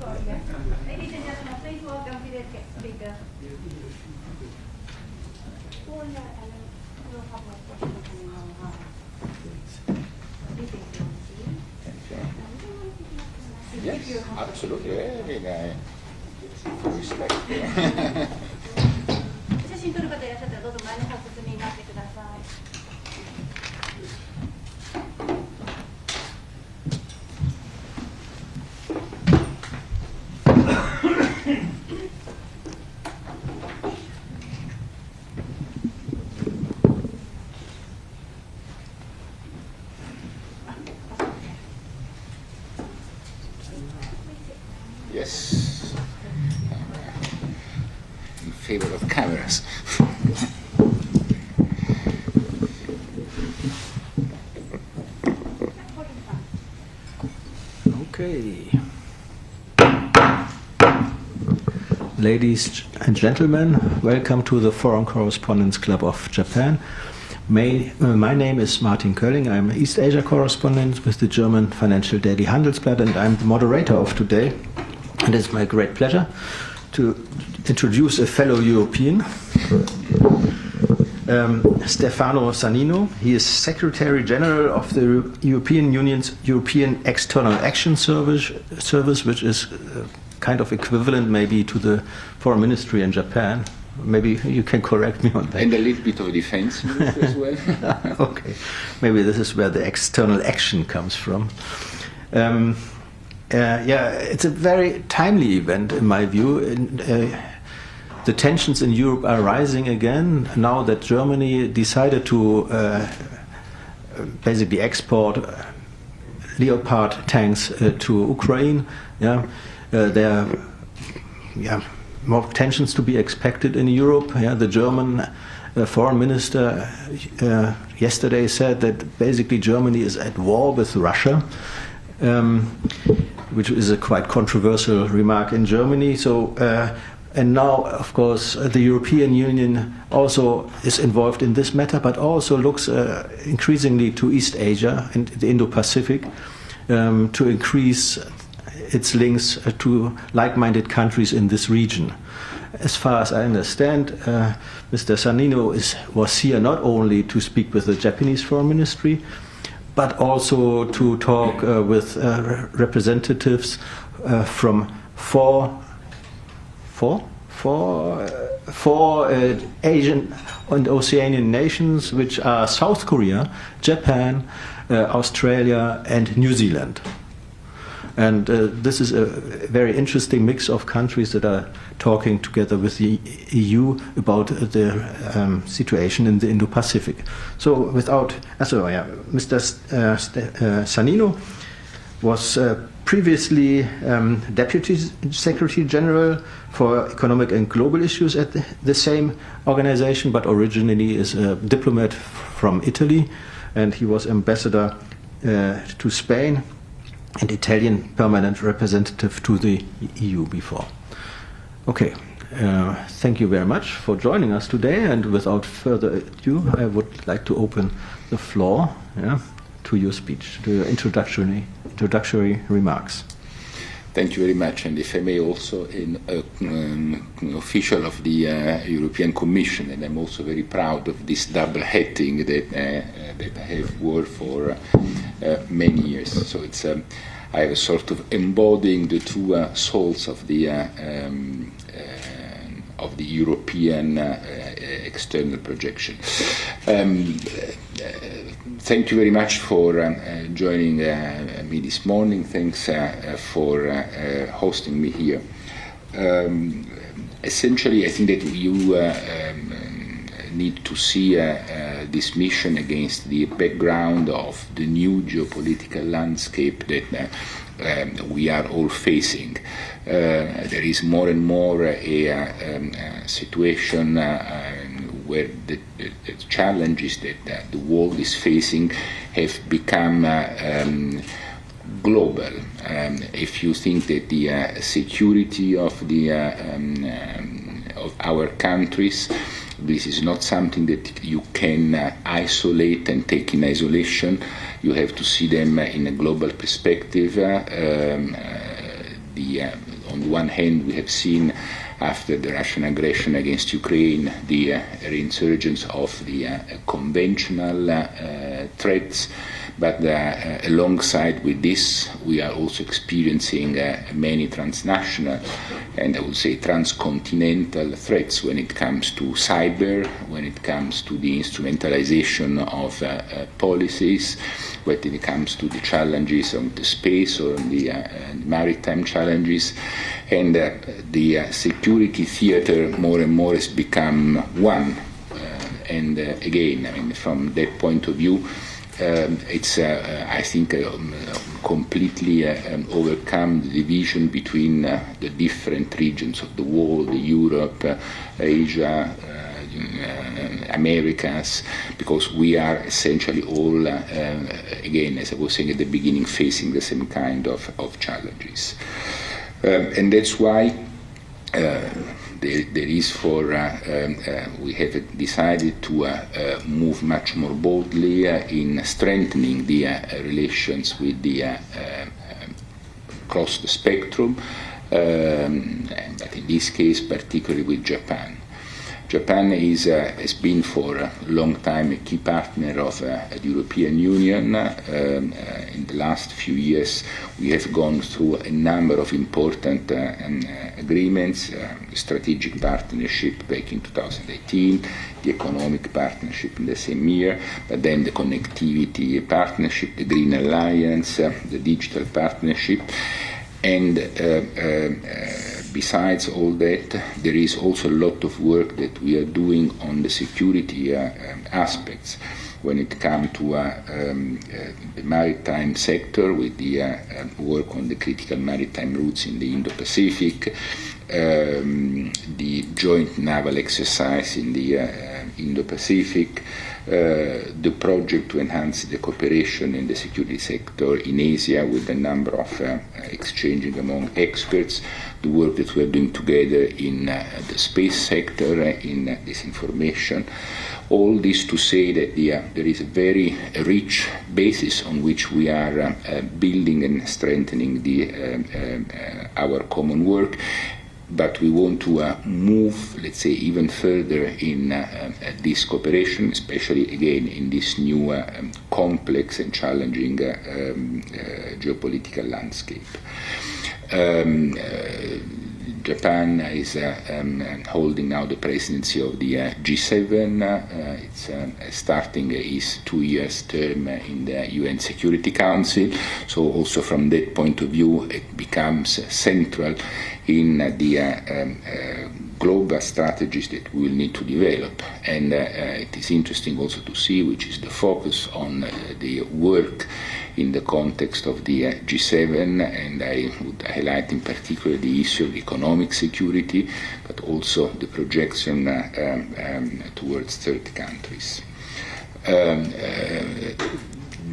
Ladies and gentlemen, please welcome to the speaker. Yes, absolutely. Respect. 写真撮る方いらっしゃったらどうぞ前の方説明になってください。Yes. In favor of cameras. Okay. Ladies and gentlemen, welcome to the Foreign Correspondents Club of Japan. My name is Martin Kölling. I'm East Asia correspondent with the German financial daily Handelsblatt, and I'm the moderator of today. And it's my great pleasure to introduce a fellow European, Stefano Sannino. He is Secretary General of the European Union's European External Action Service, which is kind of equivalent maybe to the Foreign Ministry in Japan. Maybe you can correct me on that. And a little bit of defense as well. Okay, maybe this is where the external action comes from. It's a very timely event in my view. The tensions in Europe are rising again now that Germany decided to basically export Leopard tanks to Ukraine. There are more tensions to be expected in Europe. The German foreign minister yesterday said that basically Germany is at war with Russia. Which is a quite controversial remark in Germany. And now, of course, the European Union also is involved in this matter, but also looks increasingly to East Asia and the Indo-Pacific to increase its links to like-minded countries in this region. As far as I understand, Mr. Sannino was here not only to speak with the Japanese Foreign Ministry, but also to talk with representatives from four Asian and Oceanian nations, which are South Korea, Japan, Australia, and New Zealand. And this is a very interesting mix of countries that are talking together with the EU about the situation in the Indo-Pacific. So Mr. Sannino was previously Deputy Secretary General for Economic and Global Issues at the same organization, but originally is a diplomat from Italy, and he was ambassador to Spain and Italian permanent representative to the EU before. Okay, thank you very much for joining us today, and without further ado, I would like to open the floor to your speech, to your introductory remarks. Thank you very much, and if I may also, an official of the European Commission, and I'm also very proud of this double hatting that I have worn for many years. So it's I have a sort of embodying the two souls of the European external projection. Thank you very much for joining me this morning. Thanks for hosting me here. Essentially, I think that you need to see this mission against the background of the new geopolitical landscape that we are all facing. There is more and more a situation where the challenges that the world is facing have become global. If you think that the security of our countries, this is not something that you can isolate and take in isolation. You have to see them in a global perspective. on the one hand, we have seen after the Russian aggression against Ukraine the reinsurgence of the conventional threats, but alongside with this, we are also experiencing many transnational and I would say transcontinental threats when it comes to cyber, when it comes to the instrumentalization of policies, when it comes to the challenges on the space or on the maritime challenges. And the security theater more and more has become one. And again, I mean, from that point of view, it's, I think, completely overcome the division between the different regions of the world, Europe, Asia, Americas, because we are essentially all, again, as I was saying at the beginning, facing the same kind of challenges. And that's why there is we have decided to move much more boldly in strengthening the relations with the across the spectrum, but in this case particularly with Japan. Japan has been for a long time a key partner of the European Union. In the last few years, we have gone through a number of important agreements, strategic partnership back in 2018, the economic partnership in the same year, but then the connectivity partnership, the Green Alliance, the digital partnership. And besides all that, there is also a lot of work that we are doing on the security aspects when it comes to the maritime sector with the work on the critical maritime routes in the Indo-Pacific, the joint naval exercise in the Indo-Pacific, the project to enhance the cooperation in the security sector in Asia with a number of exchanging among experts, the work that we are doing together in the space sector, in disinformation. All this to say that there is a very rich basis on which we are building and strengthening our common work. But we want to move, let's say, even further in this cooperation, especially again in this new complex and challenging geopolitical landscape. Japan is holding now the presidency of the G7. It's starting its 2 years term in the UN Security Council. So also from that point of view, it becomes central in the global strategies that we will need to develop. And it is interesting also to see which is the focus on the work in the context of the G7, and I would highlight in particular the issue of economic security, but also the projection towards third countries.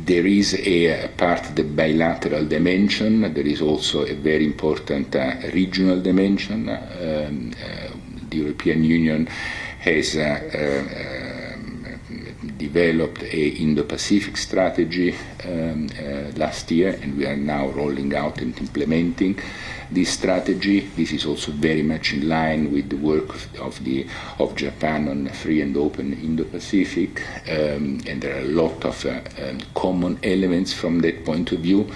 There is a part of the bilateral dimension. There is also a very important regional dimension. The European Union has developed a Indo-Pacific strategy last year, and we are now rolling out and implementing this strategy. This is also very much in line with the work of Japan on free and open Indo-Pacific, and there are a lot of common elements from that point of view.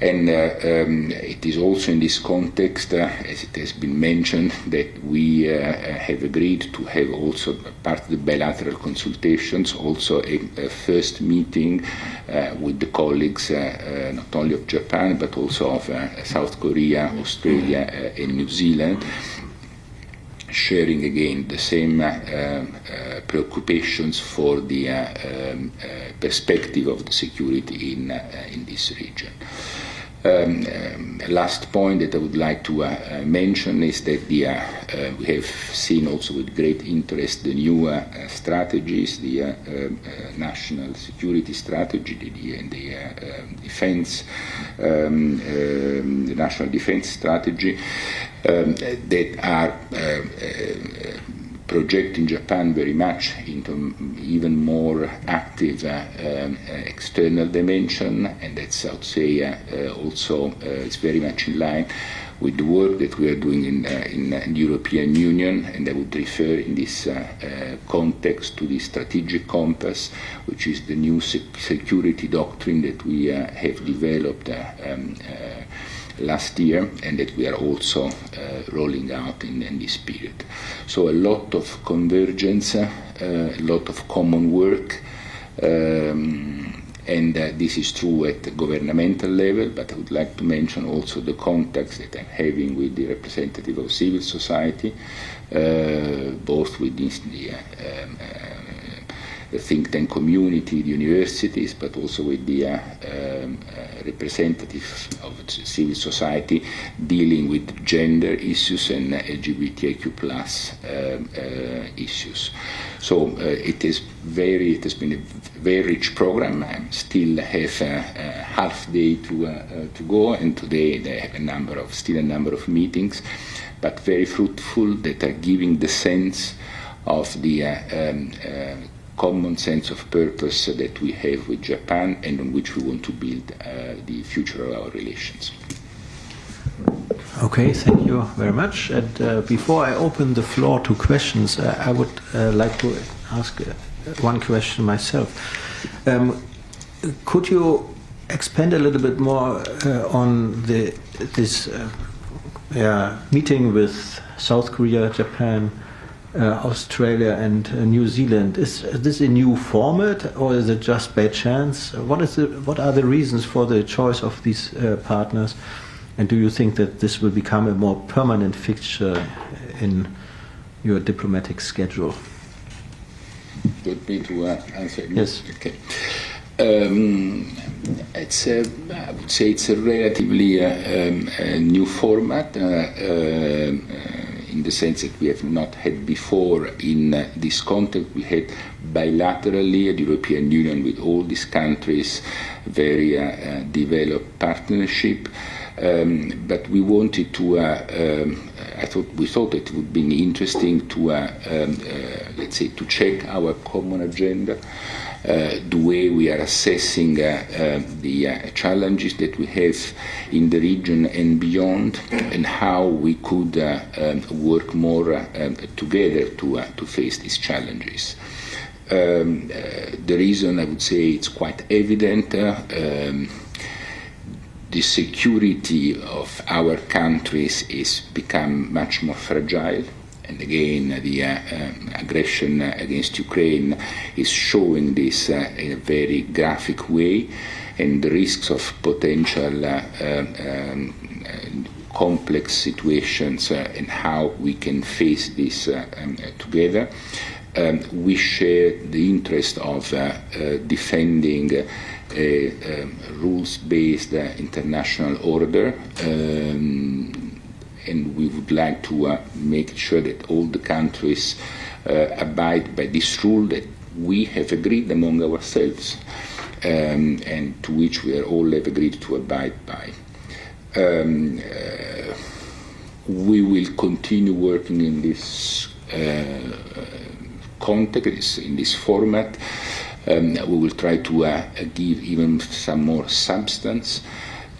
And it is also in this context, as it has been mentioned, that we have agreed to have also part of the bilateral consultations, also a first meeting with the colleagues not only of Japan but also of South Korea, Australia and New Zealand, sharing again the same preoccupations for the perspective of the security in this region. Last point that I would like to mention is that we have seen also with great interest the new strategies, the national security strategy, the defense, the national defense strategy, that are projecting Japan very much into even more active external dimension, and that's, I would say, also it's very much in line with the work that we are doing in the European Union, and I would refer in this context to the strategic compass, which is the new security doctrine that we have developed last year, and that we are also rolling out in this period. So a lot of convergence, a lot of common work, and this is true at the governmental level, but I would like to mention also the contacts that I'm having with the representative of civil society, both with the think tank community, the universities, but also with the representatives of civil society dealing with gender issues and LGBTIQ+ issues. So it has been a very rich program. I still have a half day to go, and today they have still a number of meetings, but very fruitful, that are giving the sense of the common sense of purpose that we have with Japan, and on which we want to build the future of our relations. Okay, thank you very much. And before I open the floor to questions, I would like to ask one question myself. Could you expand a little bit more on this meeting with South Korea, Japan, Australia and New Zealand? Is this a new format, or is it just by chance? What are the reasons for the choice of these partners, and do you think that this will become a more permanent fixture in your diplomatic schedule? Want me to answer? Yes. Okay. I would say it's a relatively new format. In the sense that we have not had before in this context. We had bilaterally the European Union with all these countries, very developed partnership, but we wanted to, we thought it would be interesting to, let's say, to check our common agenda, the way we are assessing the challenges that we have in the region and beyond, and how we could work more together to face these challenges. The reason, I would say, it's quite evident. The security of our countries is become much more fragile. And again, the aggression against Ukraine is showing this in a very graphic way, and the risks of potential complex situations and how we can face this together. We share the interest of defending a rules-based international order, and we would like to make sure that all the countries abide by this rule that we have agreed among ourselves, and to which we are all have agreed to abide by. We will continue working in this context, in this format. We will try to give even some more substance.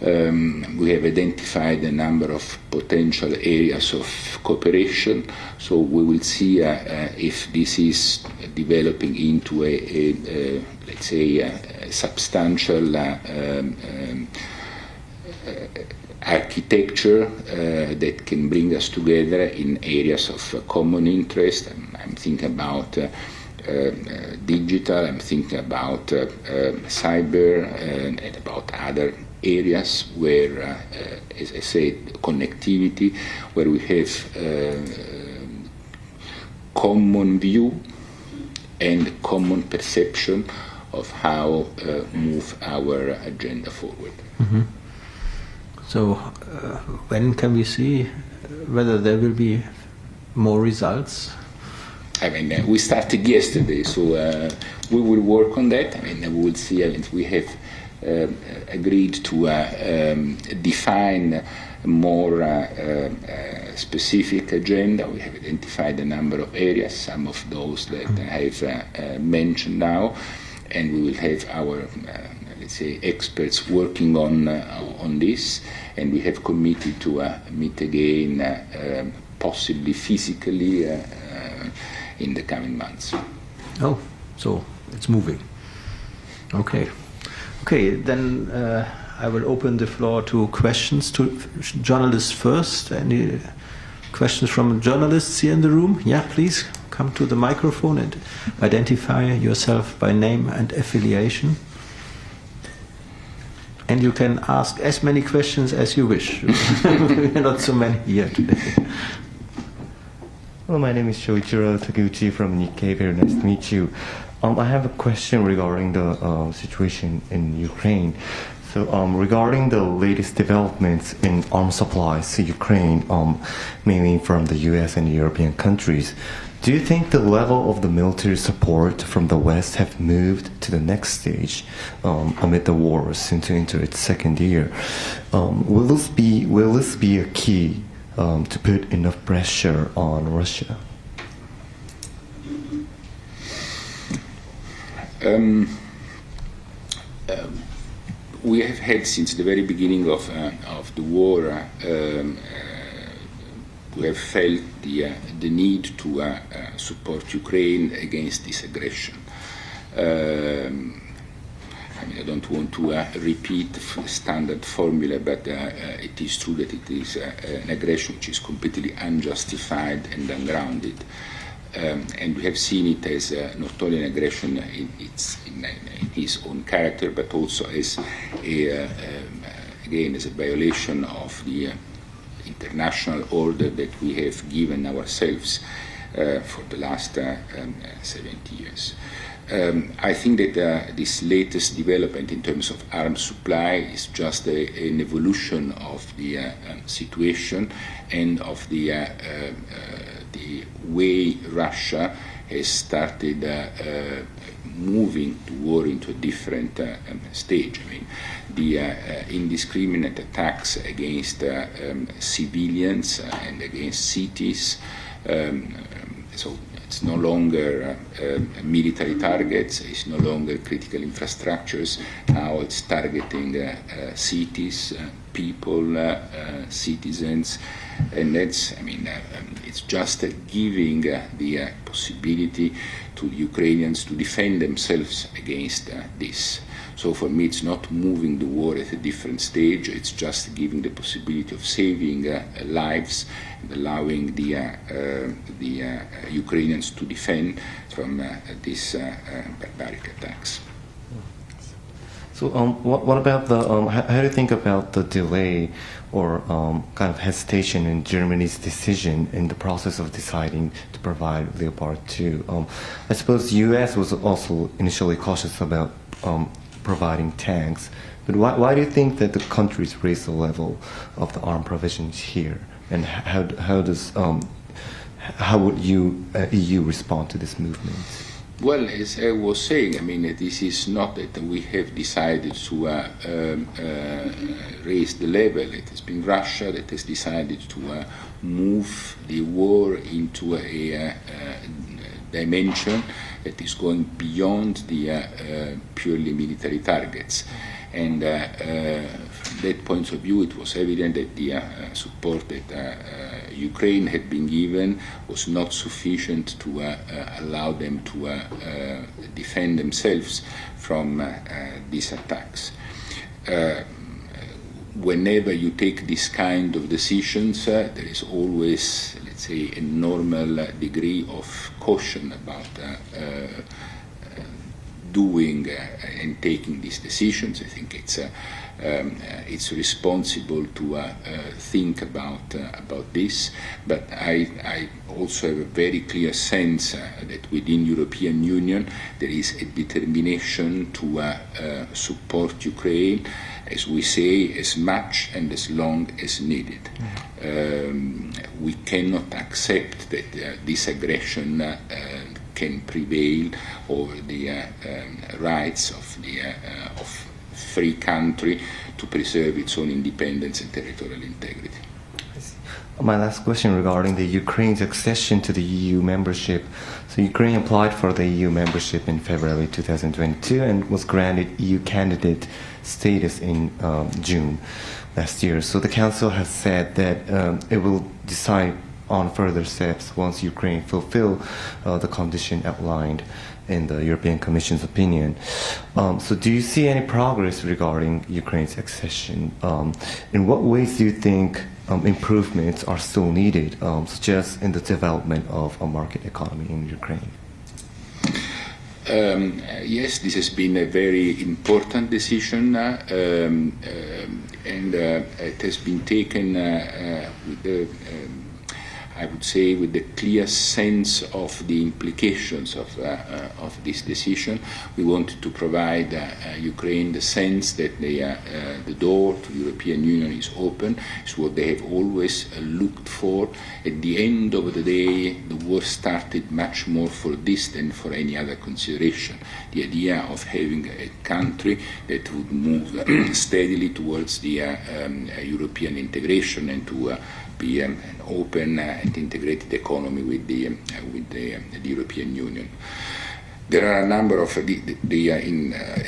We have identified a number of potential areas of cooperation, so we will see if this is developing into a let's say, a substantial architecture that can bring us together in areas of common interest. I'm thinking about digital, I'm thinking about cyber, and about other areas where, as I said, connectivity, where we have common view and common perception of how move our agenda forward. Mm-hmm. So when can we see whether there will be more results? I mean, we started yesterday, so we will work on that. I mean, we will see. I mean, we have agreed to define more specific agenda. We have identified a number of areas, some of those that I have mentioned now, and we will have our let's say experts working on this, and we have committed to meet again, possibly physically, in the coming months. Oh, so it's moving. Okay, then I will open the floor to questions to journalists first. Any questions from journalists here in the room? Yeah, please come to the microphone and identify yourself by name and affiliation. And you can ask as many questions as you wish. Not so many here today. Hello, my name is Shoichiro Taguchi from Nikkei. Very nice to meet you. I have a question regarding the situation in Ukraine. So regarding the latest developments in arms supplies to Ukraine, mainly from the US and European countries, do you think the level of the military support from the West have moved to the next stage amid the war soon to enter its second year? Will this be a key to put enough pressure on Russia? We have had since the very beginning of the war, we have felt the need to support Ukraine against this aggression. I don't want to repeat the standard formula, but it is true that it is an aggression which is completely unjustified and ungrounded. And we have seen it as not only an aggression in his own character, but also as again as a violation of the international order that we have given ourselves for the last 70 years. I think that this latest development in terms of arms supply is just an evolution of the situation and of the way Russia has started moving the war into a different stage. I mean, the indiscriminate attacks against civilians and against cities, so it's no longer military targets, it's no longer critical infrastructures, now it's targeting cities, people, citizens, and that's, I mean, it's just giving the possibility to the Ukrainians to defend themselves against this. So for me, it's not moving the war at a different stage, it's just giving the possibility of saving lives and allowing the Ukrainians to defend from these barbaric attacks. So what about the, how do you think about the delay or kind of hesitation in Germany's decision in the process of deciding to provide Leopard 2? I suppose the US was also initially cautious about providing tanks, but why do you think that the countries raise the level of the arm provisions here? And how would EU respond to this movement? Well, as I was saying, I mean, this is not that we have decided to raise the level. It has been Russia that has decided to move the war into a dimension that is going beyond the purely military targets. And from that point of view, it was evident that the support that Ukraine had been given was not sufficient to allow them to defend themselves from these attacks. Whenever you take this kind of decisions, there is always, let's say, a normal degree of caution about doing and taking these decisions. I think it's responsible to think about this, but I also have a very clear sense that within European Union there is a determination to support Ukraine, as we say, as much and as long as needed. We cannot accept that this aggression can prevail over the rights of free country to preserve its own independence and territorial integrity. My last question regarding the Ukraine's accession to the EU membership. So Ukraine applied for the EU membership in February 2022 and was granted EU candidate status in June last year. So the Council has said that it will decide on further steps once Ukraine fulfill the condition outlined in the European Commission's opinion. So do you see any progress regarding Ukraine's accession? In what ways do you think improvements are still needed, such as in the development of a market economy in Ukraine? Yes, this has been a very important decision, and it has been taken with the I would say with the clear sense of the implications of this decision. We wanted to provide Ukraine the sense that the door to the European Union is open. It's what they have always looked for. At the end of the day, the war started much more for this than for any other consideration. The idea of having a country that would move steadily towards the European integration and to be an open and integrated economy with the European Union. There are a number of the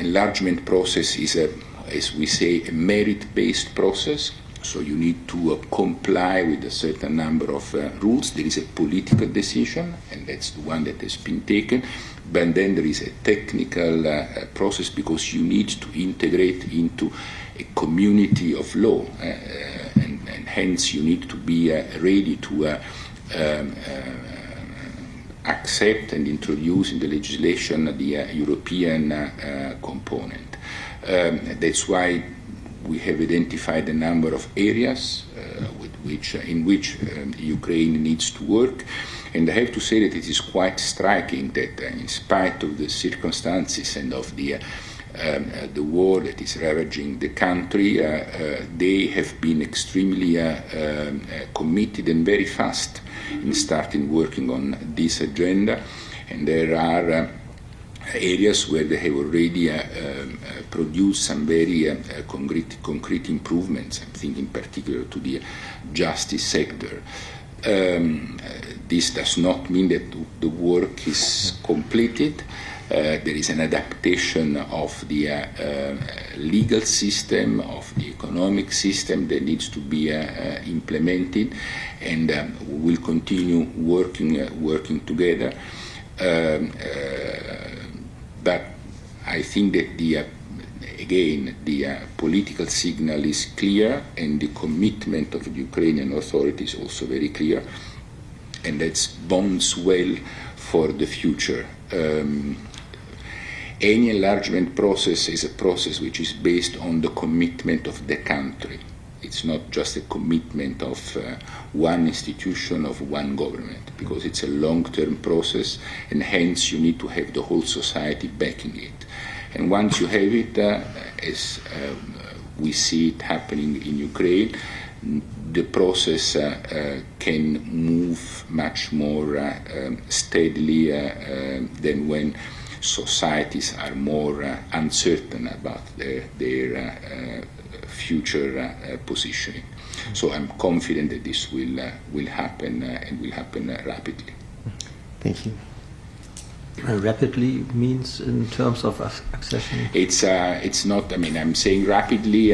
enlargement process is as we say, a merit-based process. So you need to comply with a certain number of rules. There is a political decision, and that's the one that has been taken. But then there is a technical process because you need to integrate into a community of law, and hence you need to be ready to accept and introduce in the legislation the European component. That's why we have identified a number of areas in which Ukraine needs to work. And I have to say that it is quite striking that in spite of the circumstances and of the war that is ravaging the country, they have been extremely committed and very fast in starting working on this agenda. And there are areas where they have already produced some very concrete improvements. I'm thinking in particular to the justice sector. This does not mean that the work is completed. There is an adaptation of the legal system, of the economic system that needs to be implemented, and we will continue working together. But I think that the political signal is clear, and the commitment of the Ukrainian authorities is also very clear, and that bodes well for the future. Any enlargement process is a process which is based on the commitment of the country. It's not just a commitment of one institution, of one government, because it's a long-term process, and hence you need to have the whole society backing it. And once you have it, as we see it happening in Ukraine, the process can move much more steadily than when societies are more uncertain about their future positioning. So I'm confident that this will happen and will happen rapidly. Thank you. Rapidly means in terms of accession? It's not, I mean, I'm saying rapidly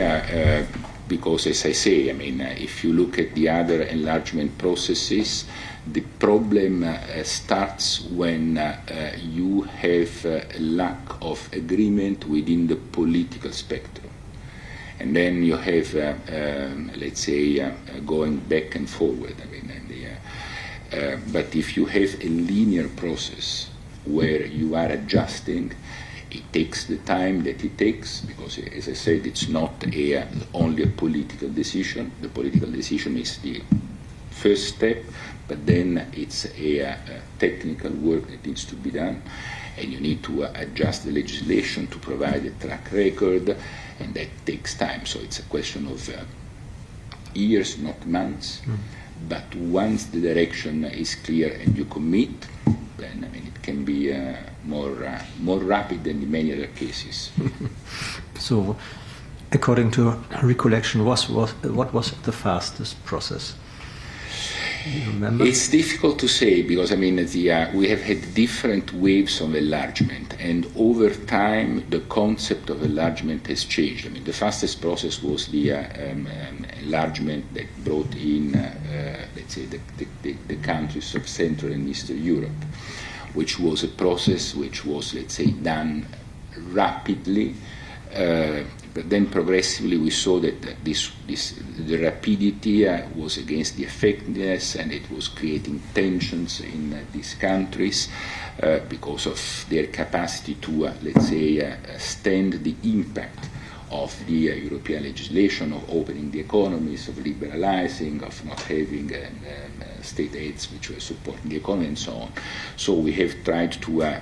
because, as I say, I mean, if you look at the other enlargement processes, the problem starts when you have a lack of agreement within the political spectrum. And then you have, let's say, going back and forward. I mean, but if you have a linear process where you are adjusting, it takes the time that it takes, because, as I said, it's not only a political decision. The political decision is the first step, but then it's a technical work that needs to be done, and you need to adjust the legislation to provide a track record, and that takes time. So it's a question of years, not months. But once the direction is clear and you commit, then I mean it can be more rapid than in many other cases. So, according to recollection, what was the fastest process? Do you remember? It's difficult to say because we have had different waves of enlargement, and over time the concept of enlargement has changed. The fastest process was the enlargement that brought in, let's say, the countries of Central and Eastern Europe, which was a process which was, let's say, done rapidly. But then progressively we saw that the rapidity was against the effectiveness, and it was creating tensions in these countries because of their capacity to, let's say, stand the impact of the European legislation, of opening the economies, of liberalizing, of not having state aids which were supporting the economy, and so on. So we have tried to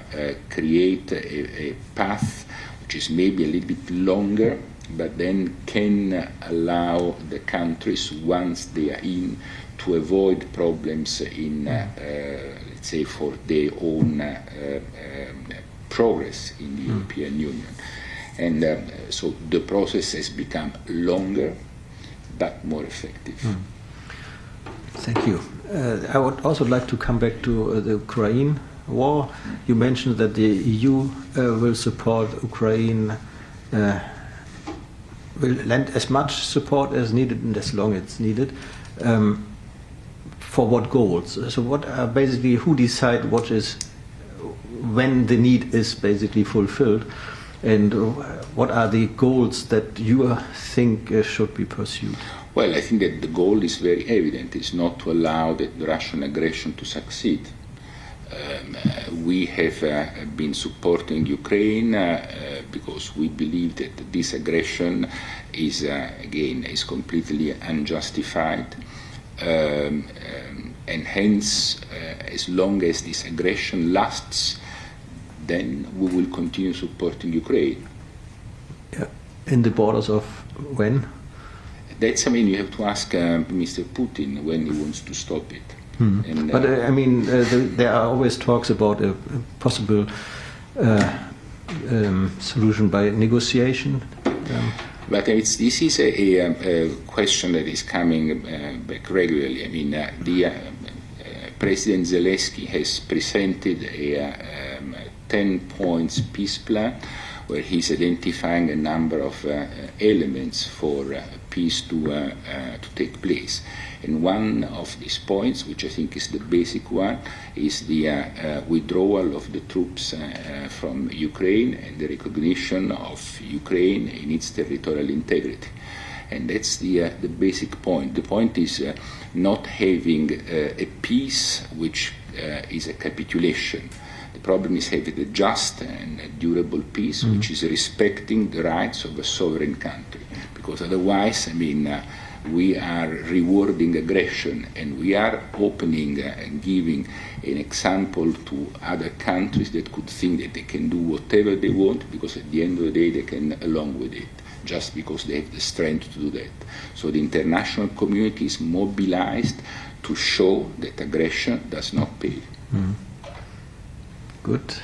create a path which is maybe a little bit longer, but then can allow the countries, once they are in, to avoid problems in, let's say, for their own progress in the European Union. And so the process has become longer, but more effective. Thank you. I would also like to come back to the Ukraine war. You mentioned that the EU will support Ukraine, will lend as much support as needed and as long as it's needed. For what goals? So what are basically, who decide what is, when the need is basically fulfilled, and what are the goals that you think should be pursued? Well, I think that the goal is very evident. It's not to allow the Russian aggression to succeed. We have been supporting Ukraine because we believe that this aggression is, again, is completely unjustified. And hence, as long as this aggression lasts, then we will continue supporting Ukraine. Yeah. In the borders of when? That's, you have to ask Mr. Putin when he wants to stop it. And, but there are always talks about a possible solution by negotiation. But this is a question that is coming back regularly. President Zelensky has presented a 10 points peace plan where he's identifying a number of elements for peace to take place. And one of these points, which I think is the basic one, is the withdrawal of the troops from Ukraine and the recognition of Ukraine in its territorial integrity. And that's the basic point. The point is not having a peace which is a capitulation. The problem is having a just and a durable peace which is respecting the rights of a sovereign country. Because otherwise, we are rewarding aggression, and we are opening and giving an example to other countries that could think that they can do whatever they want, because at the end of the day they can along with it, just because they have the strength to do that. So the international community is mobilized to show that aggression does not pay. Good.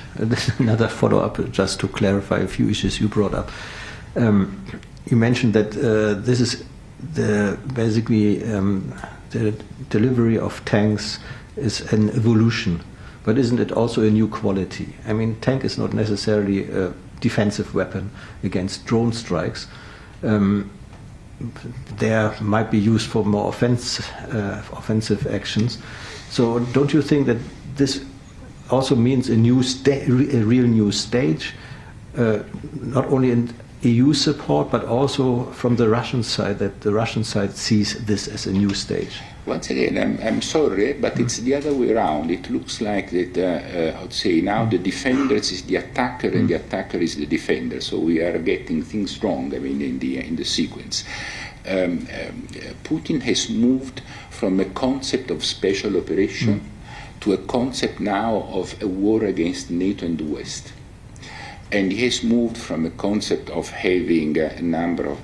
Another follow-up, just to clarify a few issues you brought up. You mentioned that this is basically the delivery of tanks is an evolution, but isn't it also a new quality? Tank is not necessarily a defensive weapon against drone strikes. They might be used for more offensive actions. So don't you think that this also means a real new stage, not only in EU support, but also from the Russian side, that the Russian side sees this as a new stage? Once again, I'm sorry, but it's the other way around. It looks like that, I would say, now the defender is the attacker and the attacker is the defender. So we are getting things wrong, in the sequence. Putin has moved from a concept of special operation to a concept now of a war against NATO and the West. And he has moved from a concept of having a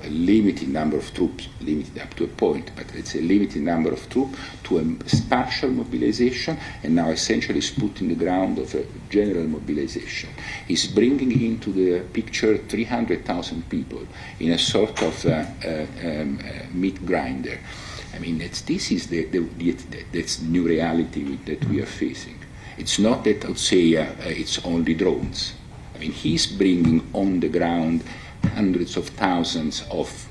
limited number of troops, limited up to a point, but it's a limited number of troops, to a spatial mobilization, and now essentially is putting the ground of a general mobilization. He's bringing into the picture 300,000 people in a sort of meat grinder. I mean, that's the new reality that we are facing. It's not that I would say it's only drones. I mean, he's bringing on the ground hundreds of thousands of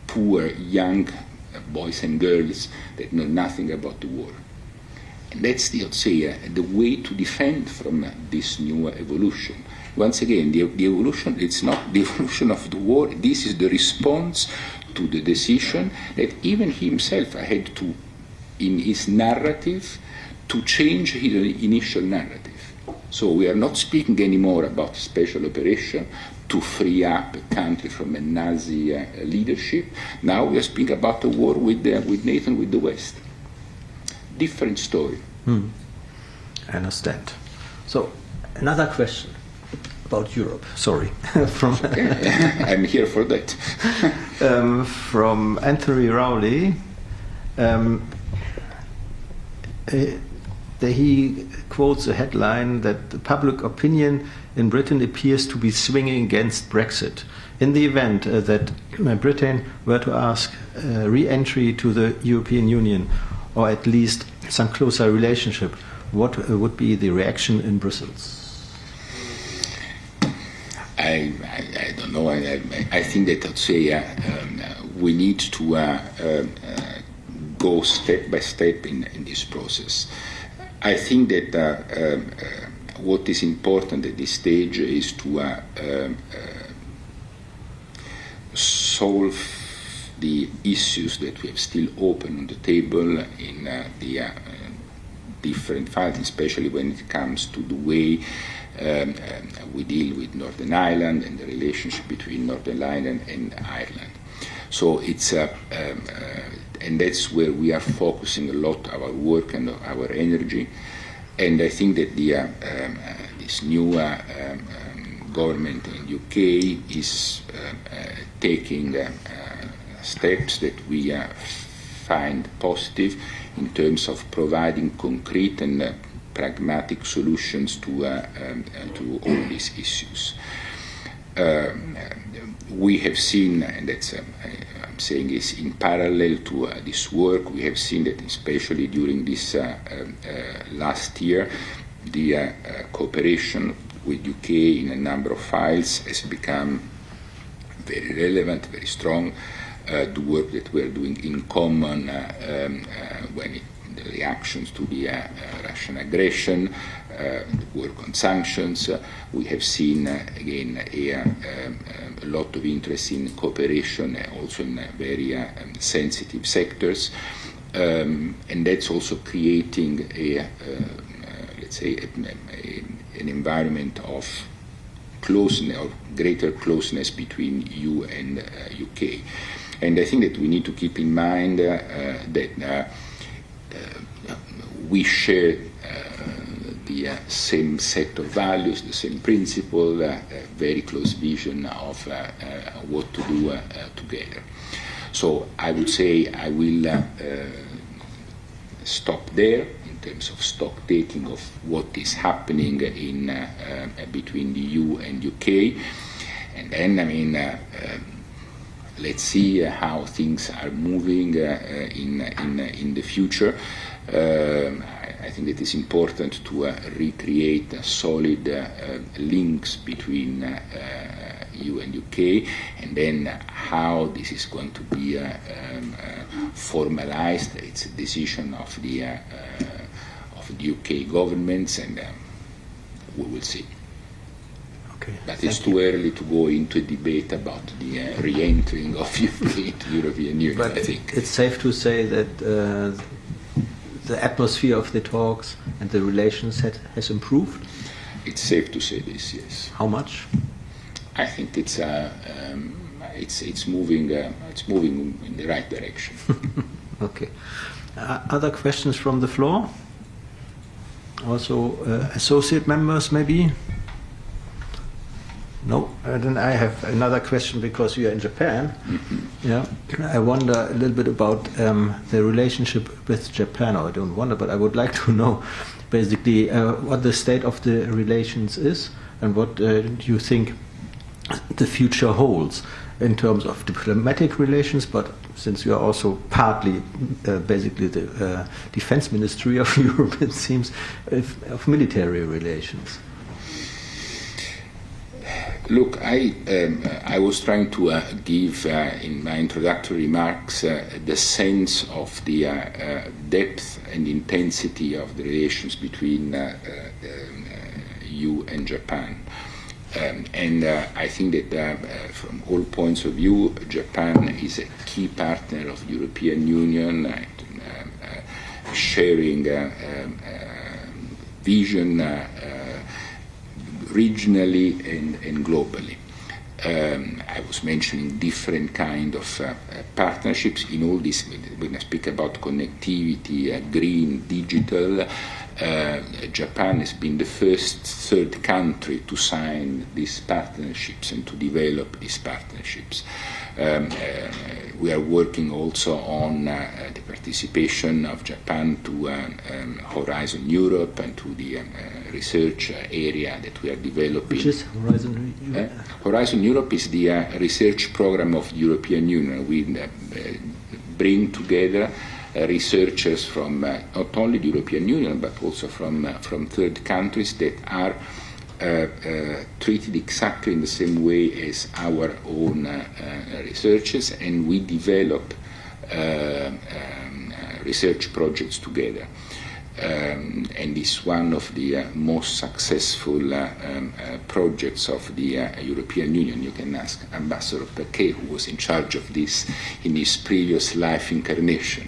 poor young boys and girls that know nothing about the war. And that's the way to defend from this new evolution. Once again, the evolution, it's not the evolution of the war, this is the response to the decision that even he himself had to, in his narrative, to change his initial narrative. So we are not speaking anymore about special operation to free up a country from a Nazi leadership. Now we are speaking about a war with NATO and with the West. Different story. I understand. So another question about Europe. Sorry. I'm here for that. From Anthony Rowley. He quotes a headline that the public opinion in Britain appears to be swinging against Brexit. In the event that Britain were to ask re-entry to the European Union, or at least some closer relationship, what would be the reaction in Brussels? I don't know. I think that I'd say we need to go step by step in this process. I think that what is important at this stage is to solve the issues that we have still open on the table in the different files, especially when it comes to the way we deal with Northern Ireland and the relationship between Northern Ireland and Ireland. So it's and that's where we are focusing a lot our work and our energy. And I think that this new government in UK is taking steps that we find positive in terms of providing concrete and pragmatic solutions to all these issues. We have seen, and that's I'm saying is in parallel to this work, we have seen that especially during this last year, the cooperation with UK in a number of files has become very relevant, very strong. The work that we're doing in common when the reactions to the Russian aggression, the work on sanctions, we have seen again a lot of interest in cooperation, also in very sensitive sectors, and that's also creating let's say an environment of closeness or greater closeness between EU and UK. And I think that we need to keep in mind that we share the same set of values, the same principle, very close vision of what to do together. So I would say I will stop there in terms of stock taking of what is happening in between the EU and UK, and then I mean let's see how things are moving in the future. I think it is important to recreate solid links between EU and UK, and then how this is going to be formalized. It's a decision of the UK governments, and we will see. Okay. But it's too early to go into a debate about the re-entering of UK into the European Union, But I think. it's safe to say that the atmosphere of the talks and the relations has improved? It's safe to say this, yes. How much? I think it's moving in the right direction. Okay. Other questions from the floor? Also associate members, maybe? then I have another question because you are in Japan. Mm-hmm. Yeah, I wonder a little bit about the relationship with Japan. Or I don't wonder, but I would like to know basically what the state of the relations is and what do you think the future holds in terms of diplomatic relations, but since you are also partly basically the defense ministry of Europe, it seems, of military relations. Look, I was trying to give in my introductory remarks the sense of the depth and intensity of the relations between EU and Japan. And I think that from all points of view, Japan is a key partner of the European Union, sharing vision regionally and globally. I was mentioning different kind of partnerships in all this. When I speak about connectivity, green, digital, Japan has been the first third country to sign these partnerships and to develop these partnerships. We are working also on the participation of Japan to Horizon Europe and to the research area that we are developing. Which is Horizon Europe? Horizon Europe is the research program of the European Union. We bring together researchers from not only the European Union but also from third countries that are treated exactly in the same way as our own researchers, and we develop research projects together. And it's one of the most successful projects of the European Union. You can ask Ambassador Paquet, who was in charge of this in his previous life incarnation.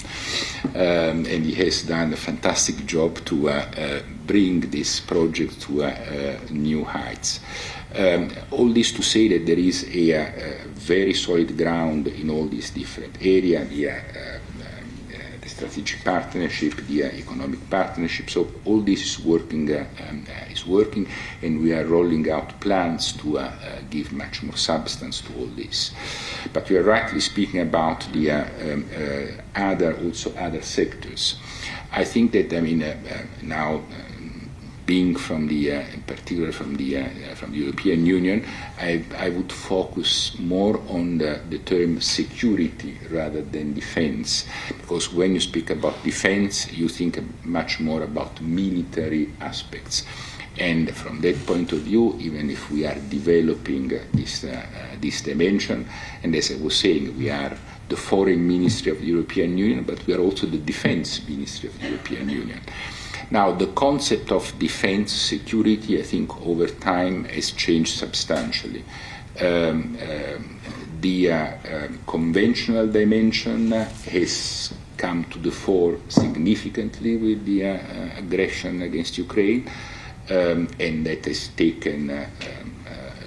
And he has done a fantastic job to bring this project to new heights. All this to say that there is a very solid ground in all these different areas, the strategic partnership, the economic partnership. So all this is working, and we are rolling out plans to give much more substance to all this. But we are rightly speaking about the other sectors. I think that now. Being from the, in particular from the European Union, I would focus more on the term security rather than defense, because when you speak about defense, you think much more about military aspects. And from that point of view, even if we are developing this dimension, and as I was saying, we are the foreign ministry of the European Union, but we are also the defense ministry of the European Union. Now, the concept of defense security, I think, over time has changed substantially. The conventional dimension has come to the fore significantly with the aggression against Ukraine, and that has taken,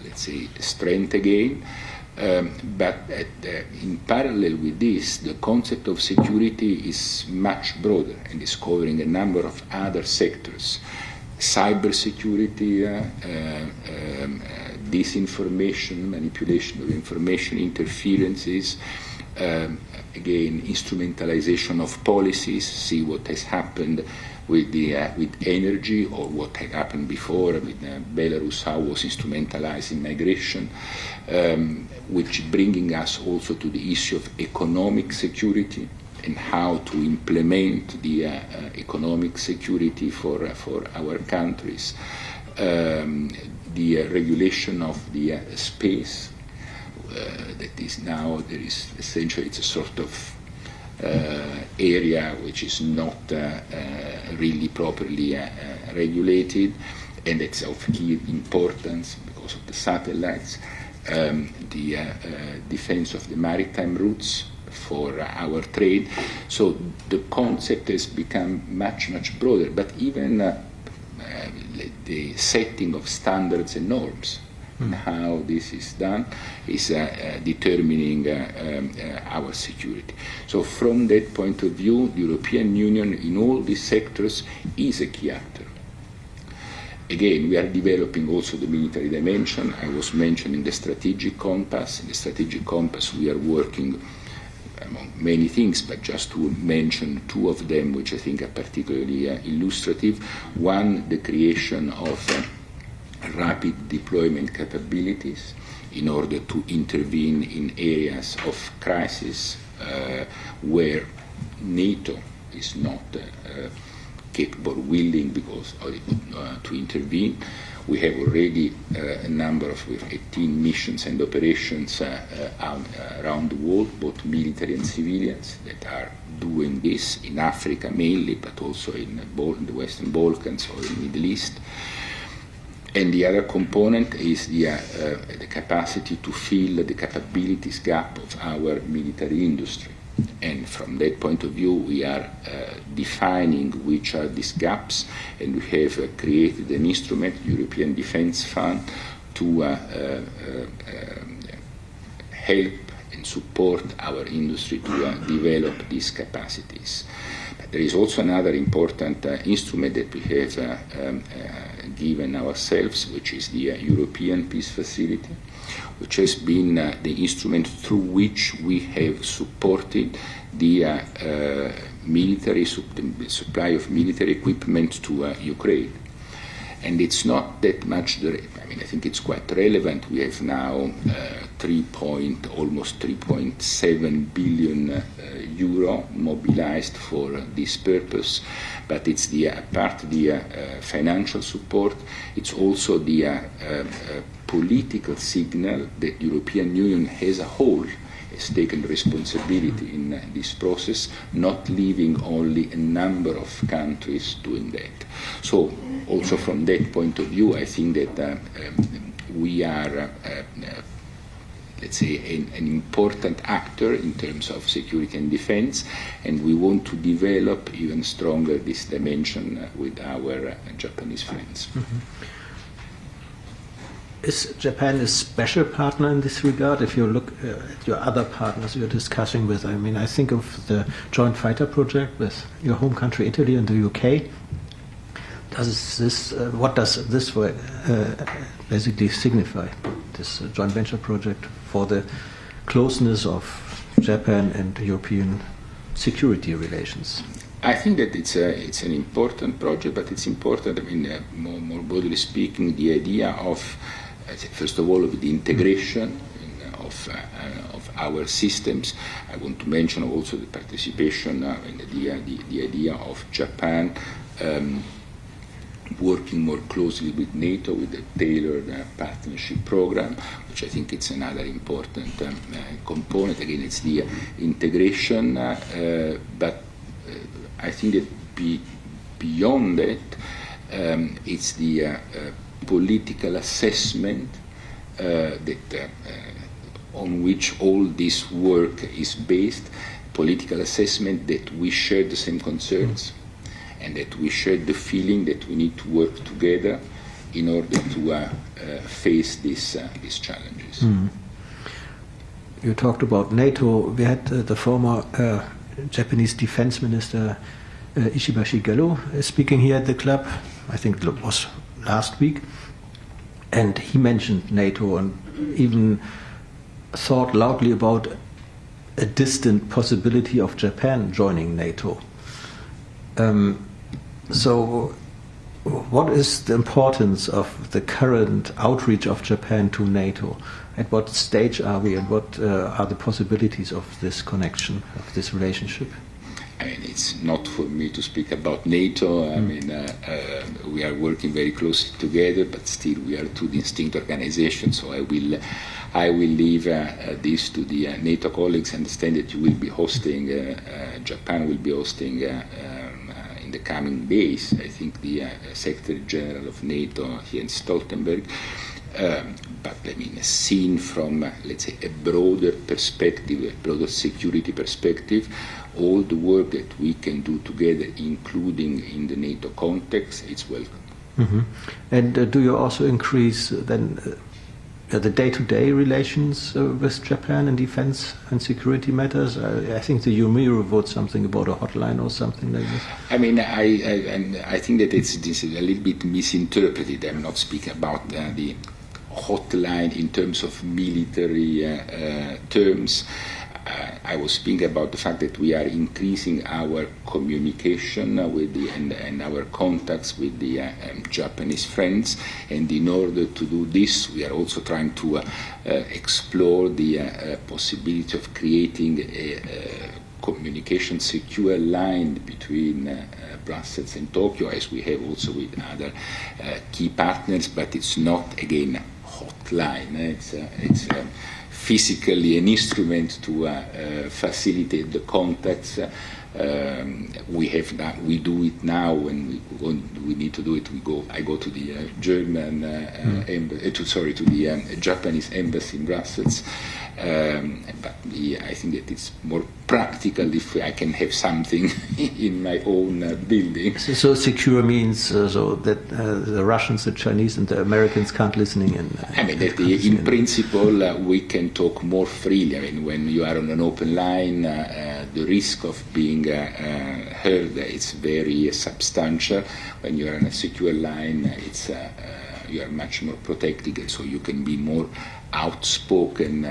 let's say, strength again. But in parallel with this, the concept of security is much broader and is covering a number of other sectors. Cybersecurity, disinformation, manipulation of information, interferences, again, instrumentalization of policies, see what has happened with energy, or what had happened before with Belarus, how was instrumentalized in migration, which bringing us also to the issue of economic security and how to implement the economic security for our countries, the regulation of the space that is now, there is essentially, it's a sort of area which is not really properly regulated, and it's of key importance because of the satellites, the defense of the maritime routes for our trade. So the concept has become much, much broader, but even the setting of standards and norms and how this is done is determining our security. So from that point of view, the European Union in all these sectors is a key actor. Again, we are developing also the military dimension. I was mentioning the strategic compass. In the strategic compass, we are working among many things, but just to mention two of them, which I think are particularly illustrative. One, the creation of rapid deployment capabilities in order to intervene in areas of crisis where NATO is not capable, willing, because to intervene. We have already a number of 18 missions and operations around the world, both military and civilians, that are doing this in Africa mainly, but also in the Western Balkans or in the Middle East. And the other component is the capacity to fill the capabilities gap of our military industry. And from that point of view, we are defining which are these gaps, and we have created an instrument, European Defence Fund, to help and support our industry to develop these capacities. But there is also another important instrument that we have given ourselves, which is the European Peace Facility, which has been the instrument through which we have supported the military the supply of military equipment to Ukraine. And it's not that much, I think it's quite relevant. We have now almost 3.7 billion euro mobilized for this purpose. But it's apart the financial support, it's also the political signal that the European Union as a whole has taken responsibility in this process, not leaving only a number of countries doing that. So also from that point of view, I think that we are let's say, an important actor in terms of security and defense, and we want to develop even stronger this dimension with our Japanese friends. Mm-hmm. Is Japan a special partner in this regard? If you look at your other partners you're discussing with, I think of the joint fighter project with your home country Italy and the UK. What does this basically signify, this joint venture project, for the closeness of Japan and European security relations? I think that it's an important project, but it's important, more broadly speaking, the idea of, first of all, of the integration of our systems. I want to mention also the participation in the idea of Japan working more closely with NATO with the tailored partnership program, which I think it's another important component. Again, it's the integration, but I think that beyond that, it's the political assessment that on which all this work is based, political assessment that we share the same concerns. And that we share the feeling that we need to work together in order to face these challenges. Mm. You talked about NATO. We had the former Japanese defense minister Ishibashi Gallo speaking here at the club. I think it was last week. And he mentioned NATO and even thought loudly about a distant possibility of Japan joining NATO. So what is the importance of the current outreach of Japan to NATO? At what stage are we, and what are the possibilities of this connection, of this relationship? It's not for me to speak about NATO. We are working very closely together, but still we are two distinct organizations, so I will leave this to the NATO colleagues. Understand that you will be hosting, Japan will be hosting in the coming days, I think, the Secretary General of NATO, Jens Stoltenberg. But seen from, let's say, a broader perspective, a broader security perspective, all the work that we can do together, including in the NATO context, it's welcome. Mm-hmm. And do you also increase then the day-to-day relations with Japan in defense and security matters? I think the Yumiro wrote something about a hotline or something like this. I mean, I think that this is a little bit misinterpreted. I'm not speaking about the hotline in terms of military terms. I was speaking about the fact that we are increasing our communication with and our contacts with the Japanese friends, and in order to do this, we are also trying to explore the possibility of creating a communication secure line between Brussels and Tokyo, as we have also with other key partners. But it's not, again, hotline. It's physically an instrument to facilitate the contacts. We do it now. When we need to do it, I go to the German to the Japanese embassy in Brussels. But I think that it's more practical if I can have something in my own building. So secure means so that the Russians, the Chinese, and the Americans can't listening in. I mean, that in principle we can talk more freely. I mean, when you are on an open line, the risk of being heard is very substantial. When you are on a secure line, it's you are much more protected, and so you can be more outspoken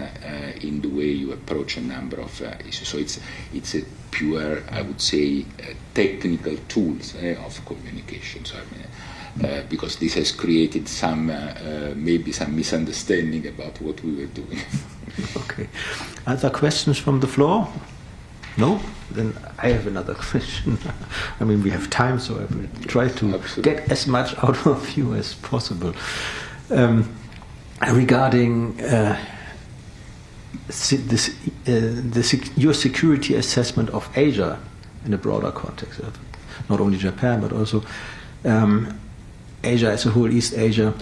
in the way you approach a number of issues. So it's a pure, I would say, technical tools of communication. So I mean, because this has created some maybe some misunderstanding about what we were doing. Okay. Other questions from the floor? No? Then I have another question. I mean, we have time, so I will try to get as much out of you as possible. Regarding your security assessment of Asia in a broader context, not only Japan, but also Asia as a whole, East Asia,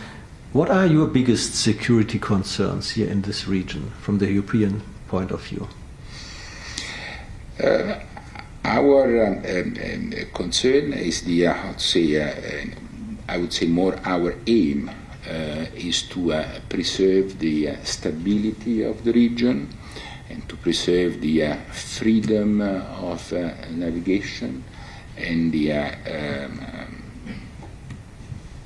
what are your biggest security concerns here in this region from the European point of view? Our concern is I would say more our aim is to preserve the stability of the region and to preserve the freedom of navigation and the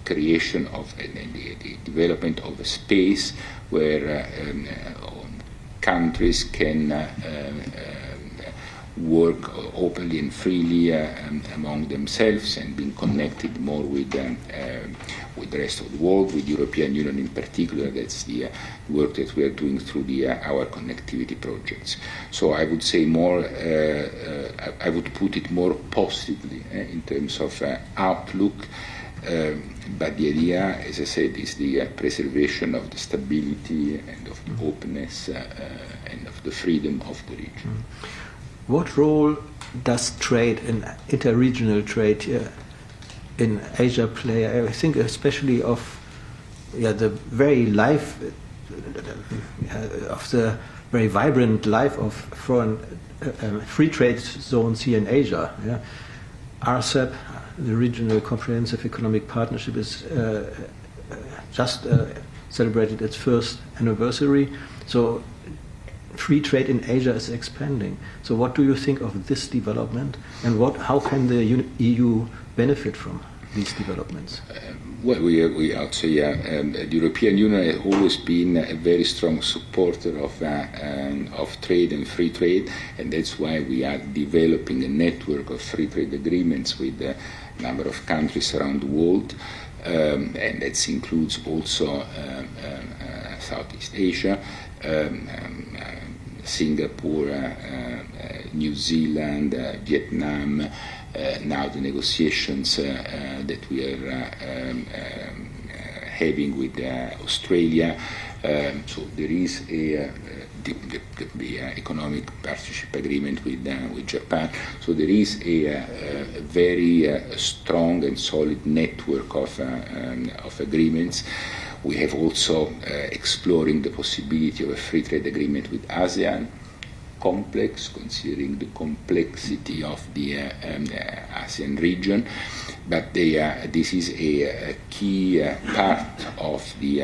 creation of the development of a space where countries can work openly and freely among themselves and being connected more with the rest of the world, with the European Union in particular. That's the work that we are doing through our connectivity projects. So I would say more, I would put it more positively in terms of outlook, but the idea, as I said, is the preservation of the stability and of the openness and of the freedom of the region. What role does trade and interregional trade here in Asia play? I think especially of the very life of the very vibrant life of foreign free trade zones here in Asia. Yeah? RCEP, the Regional Comprehensive Economic Partnership, is just celebrated its first anniversary. So free trade in Asia is expanding. So what do you think of this development, and how can the EU benefit from these developments? Well, we I'd say the European Union has always been a very strong supporter of trade and free trade, and that's why we are developing a network of free trade agreements with a number of countries around the world, and that includes also Southeast Asia. Singapore, New Zealand, Vietnam, now the negotiations that we are having with Australia. So there is the economic partnership agreement with Japan. So there is a very strong and solid network of agreements. We have also exploring the possibility of a free trade agreement with ASEAN, complex, considering the complexity of the ASEAN region, but this is a key part of the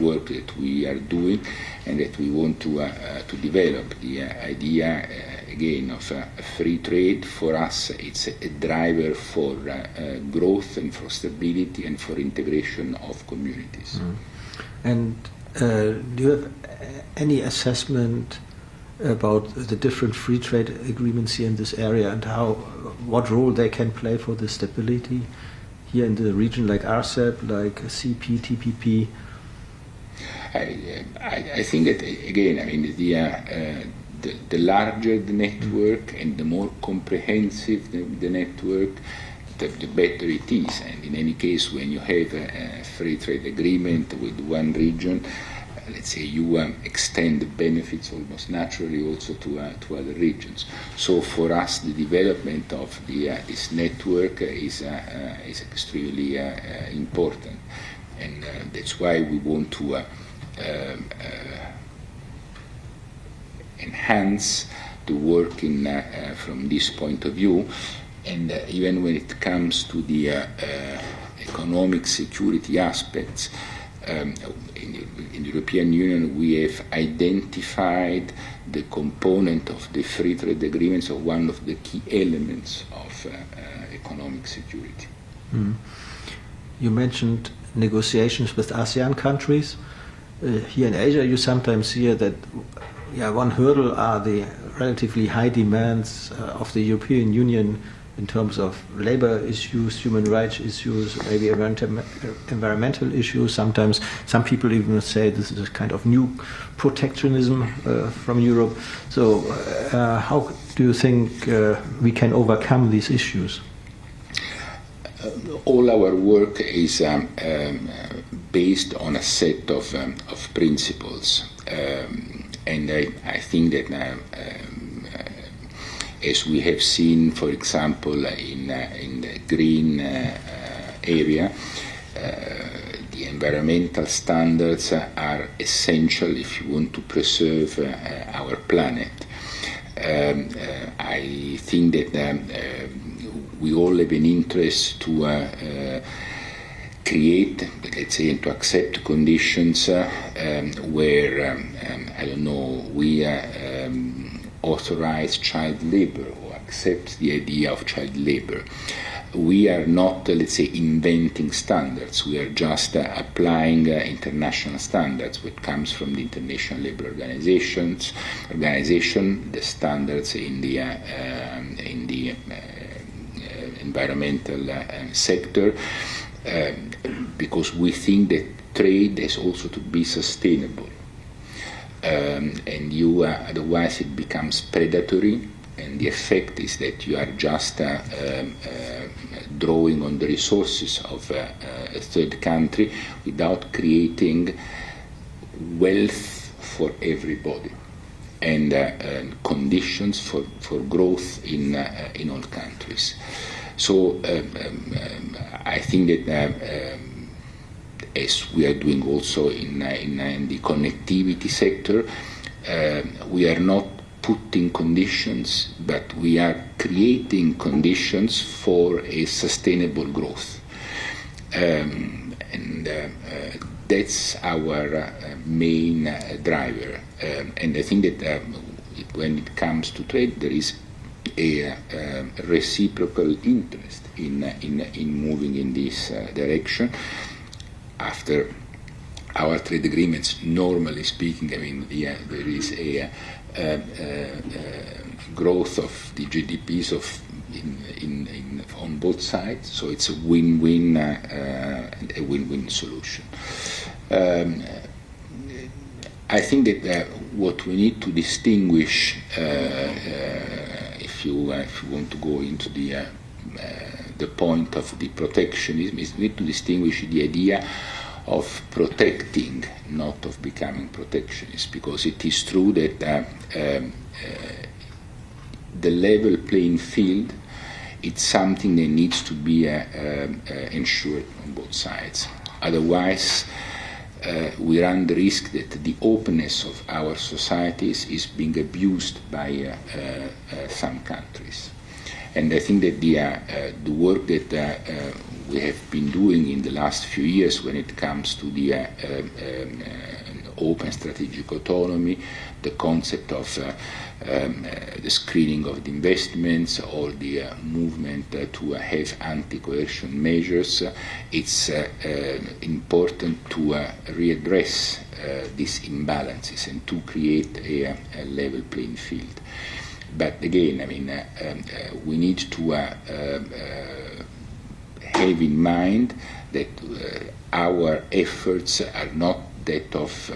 work that we are doing, and that we want to develop. The idea, again, of free trade, for us, it's a driver for growth and for stability and for integration of communities. And do you have any assessment about the different free trade agreements here in this area, and what role they can play for the stability here in the region, like RCEP, like CP, TPP? I think that, again, I mean, the larger the network and the more comprehensive the network, the better it is. And in any case, when you have a free trade agreement with one region, let's say you extend the benefits almost naturally also to other regions. So for us, the development of this network is extremely important, and that's why we want to enhance the work from this point of view. And even when it comes to the economic security aspects, in the European Union, we have identified the component of the free trade agreements as one of the key elements of economic security. You mentioned negotiations with ASEAN countries. Here in Asia, you sometimes hear that one hurdle are the relatively high demands of the European Union in terms of labor issues, human rights issues, maybe environmental issues. Sometimes some people even say this is a kind of new protectionism from Europe. So how do you think we can overcome these issues? All our work is based on a set of principles. And I think that as we have seen, for example, in the green area, the environmental standards are essential if you want to preserve our planet. I think that we all have an interest to create, let's say, and to accept conditions where, I don't know, we authorize child labor or accept the idea of child labor. We are not, let's say, inventing standards. We are just applying international standards, which comes from the International Labour Organization, the standards in the environmental sector, because we think that trade has also to be sustainable. And otherwise it becomes predatory, and the effect is that you are just drawing on the resources of a third country without creating wealth for everybody and conditions for growth in all countries. So I think that as we are doing also in the connectivity sector, we are not putting conditions, but we are creating conditions for a sustainable growth. And that's our main driver. And I think that when it comes to trade, there is a reciprocal interest in moving in this direction. After our trade agreements, normally speaking, I mean, there is a growth of the GDPs on both sides, so it's a win-win solution. I think that what we need to distinguish, if you want to go into the point of the protectionism, is we need to distinguish the idea of protecting, not of becoming protectionist, because it is true that the level playing field, it's something that needs to be ensured on both sides. Otherwise, we run the risk that the openness of our societies is being abused by some countries. And I think that the work that we have been doing in the last few years when it comes to the open strategic autonomy, the concept of the screening of the investments or the movement to have anti-coercion measures, it's important to readdress these imbalances and to create a level playing field. But again, I mean, we need to have in mind that our efforts are not that of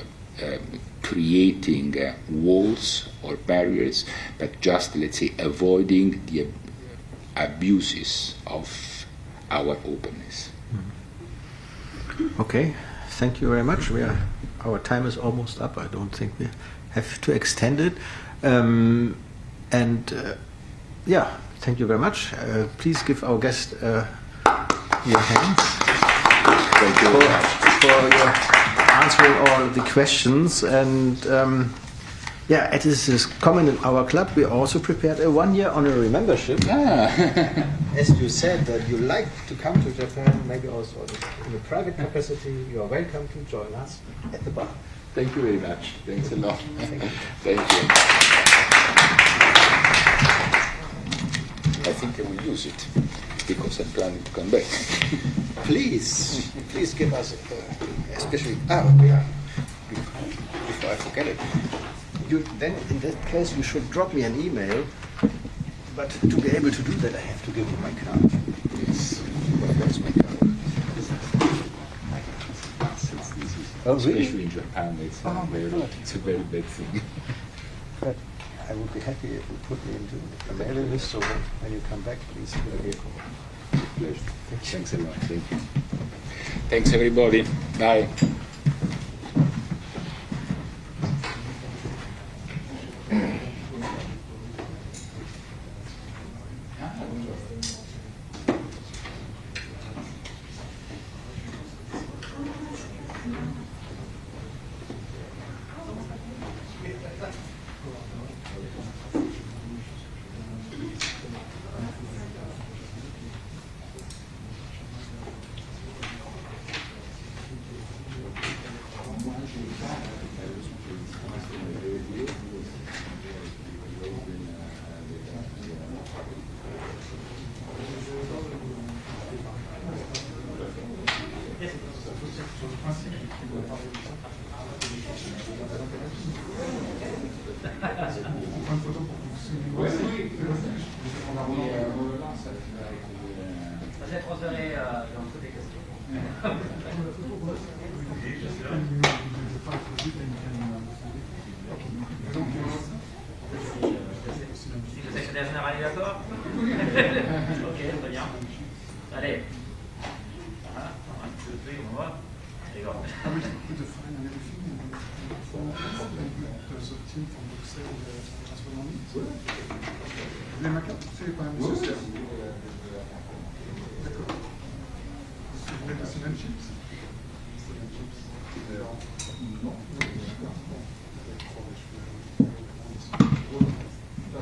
creating walls or barriers, but just, let's say, avoiding the abuses of our openness. Okay, thank you very much. Our time is almost up. I don't think we have to extend it. Yeah, thank you very much. Please give our guest your hands. Thank you very much. For your answering all the questions. And yeah, it is common in our club. We also prepared a 1-year honorary membership. As you said that you like to come to Japan, maybe also in a private capacity, you are welcome to join us at the bar. Thank you very much. Thanks a lot. Thank you. I think I will use it because I'm planning to come back. Please give us, especially, before I forget it, then in that case you should drop me an email, but to be able to do that I have to give you my card. Yes, well, that's my card. Oh, really? Especially in Japan, it's a very bad thing. But I would be happy if you put me into a mailing list, so when you come back, please give me a call. Pleasure. Thanks a lot. Thank you. Thanks, everybody. Bye.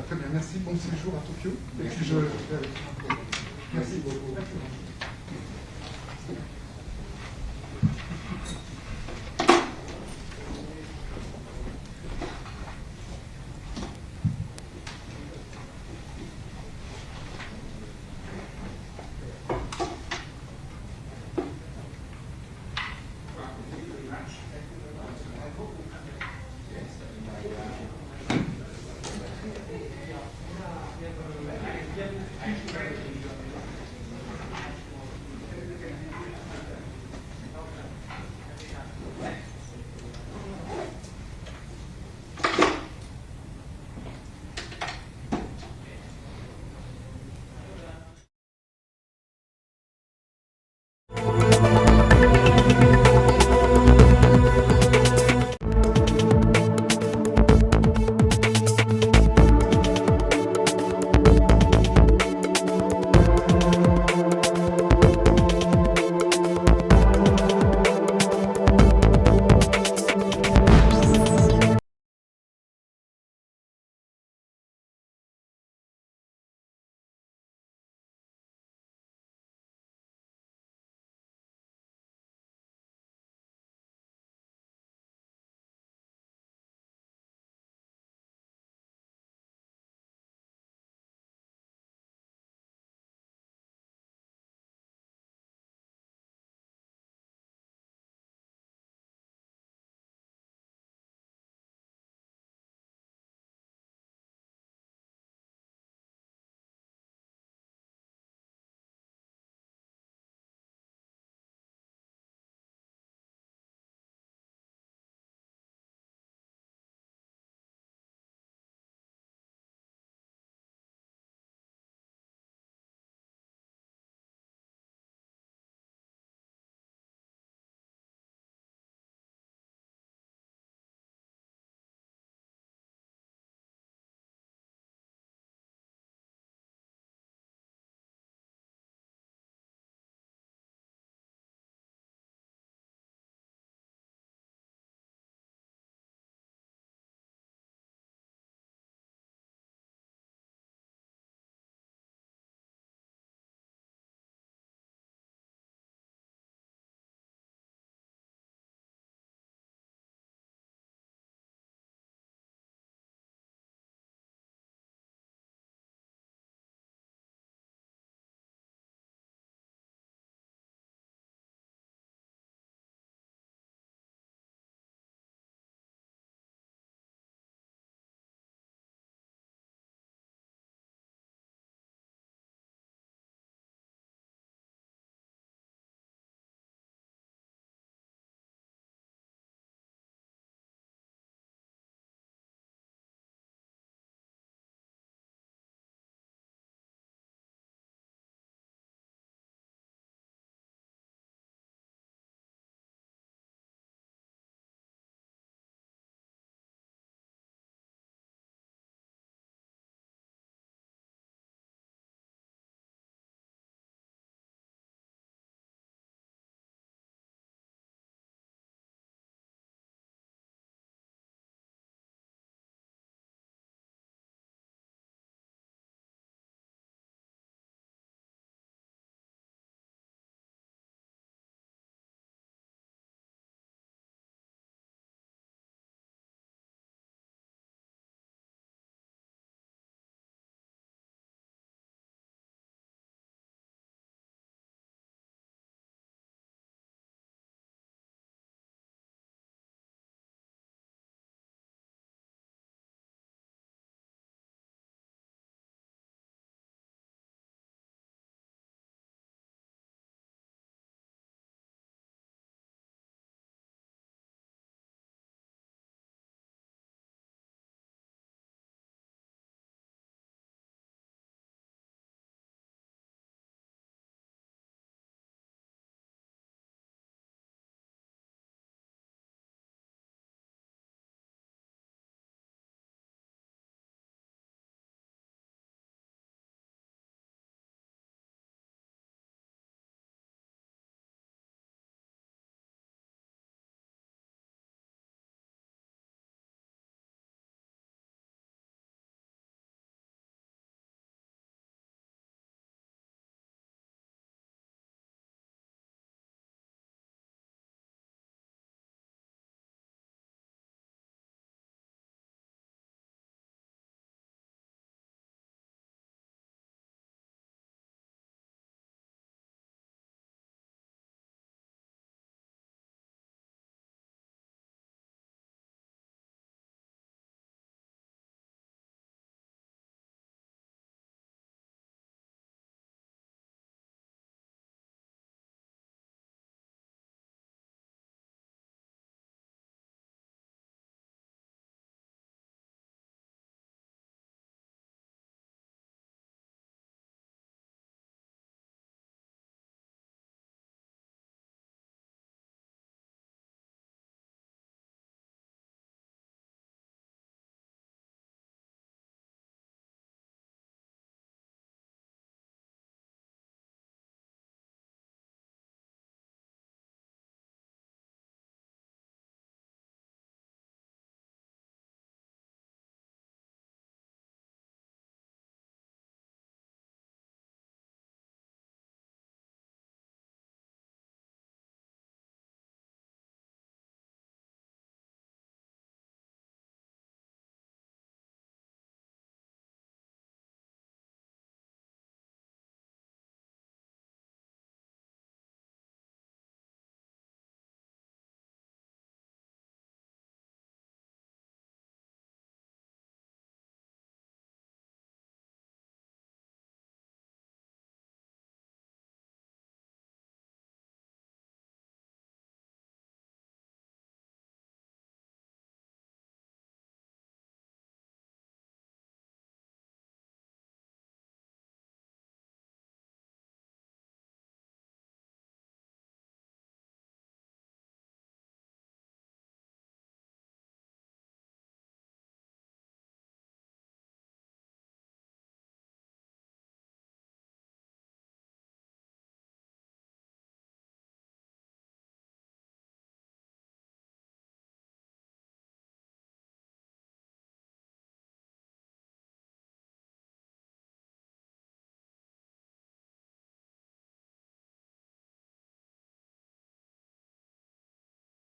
Très bien, merci, bon séjour à Tokyo. Et puis je vais avec